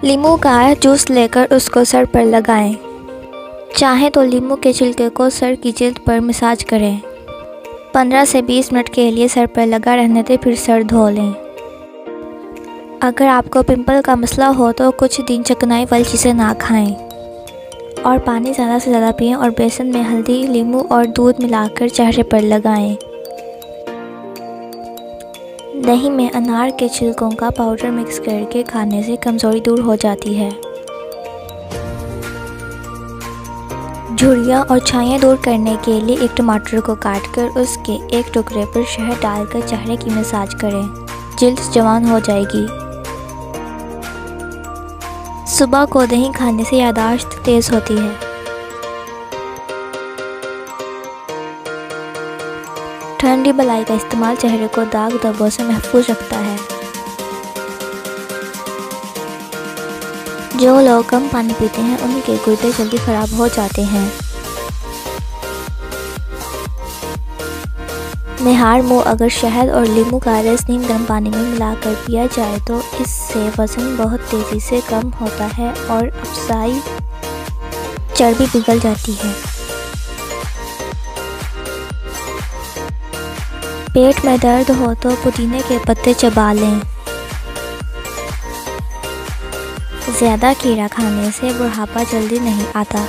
नींबू का जूस लेकर उसको सर पर लगाएं। चाहे तो नींबू के छिलके को सर की जिल्द पर मसाज करें। 15 से 20 मिनट के लिए सर पर लगा रहने दें, फिर सर धो लें। अगर आपको पिंपल का मसला हो तो कुछ दिन चिकनाई वाली चीज़ें ना खाएं और पानी ज़्यादा से ज़्यादा पिएं और बेसन में हल्दी, नींबू और दूध मिलाकर चेहरे पर लगाएं। दही में अनार के छिलकों का पाउडर मिक्स करके खाने से कमज़ोरी दूर हो जाती है। झुर्रियाँ और छाइयाँ दूर करने के लिए एक टमाटर को काटकर उसके एक टुकड़े पर शहद डालकर चेहरे की मसाज करें, जिल्द जवान हो जाएगी। सुबह को दही खाने से याददाश्त तेज़ होती है। ठंडी मलाई का इस्तेमाल चेहरे को दाग धब्बों से महफूज रखता है। जो लोग कम पानी पीते हैं उनके गुर्दे जल्दी खराब हो जाते हैं। निहार मुँह अगर शहद और नींबू का रस नीम गर्म पानी में मिलाकर पिया जाए तो इससे वज़न बहुत तेज़ी से कम होता है और अफसाई चर्बी पिघल जाती है। पेट में दर्द हो तो पुदीने के पत्ते चबा लें। ज़्यादा खीरा खाने से बुढ़ापा जल्दी नहीं आता।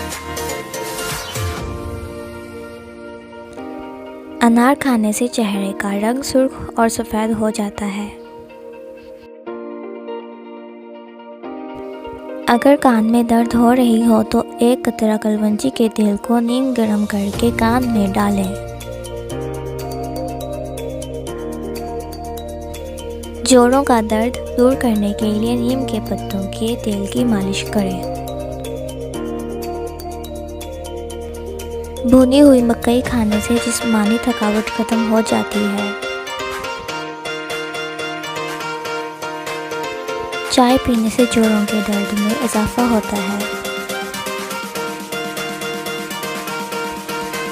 अनार खाने से चेहरे का रंग सुर्ख और सफ़ेद हो जाता है। अगर कान में दर्द हो रही हो तो एक कतरा कलवंजी के तेल को नीम गर्म करके कान में डालें। जोड़ों का दर्द दूर करने के लिए नीम के पत्तों के तेल की मालिश करें। भुनी हुई मकई खाने से जिस्मानी थकावट खत्म हो जाती है। चाय पीने से जोड़ों के दर्द में इजाफा होता है।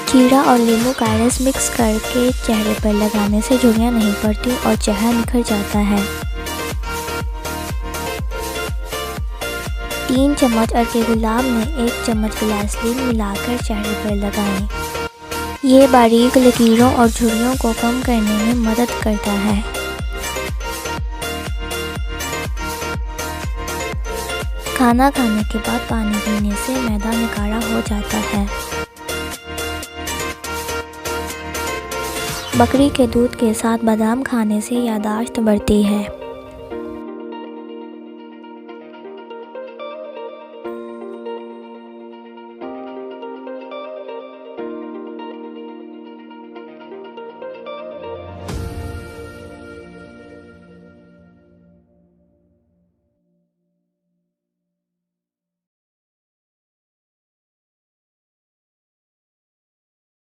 खीरा और नींबू का रस मिक्स करके चेहरे पर लगाने से झुर्रियाँ नहीं पड़ती और चेहरा निखर जाता है। 3 चम्मच अरके गुलाब में 1 चम्मच ग्लिसरीन मिलाकर चेहरे पर लगाएं। ये बारीक लकीरों और झुर्रियों को कम करने में मदद करता है। खाना खाने के बाद पानी पीने से मैदा निकारा हो जाता है। बकरी के दूध के साथ बादाम खाने से याददाश्त बढ़ती है।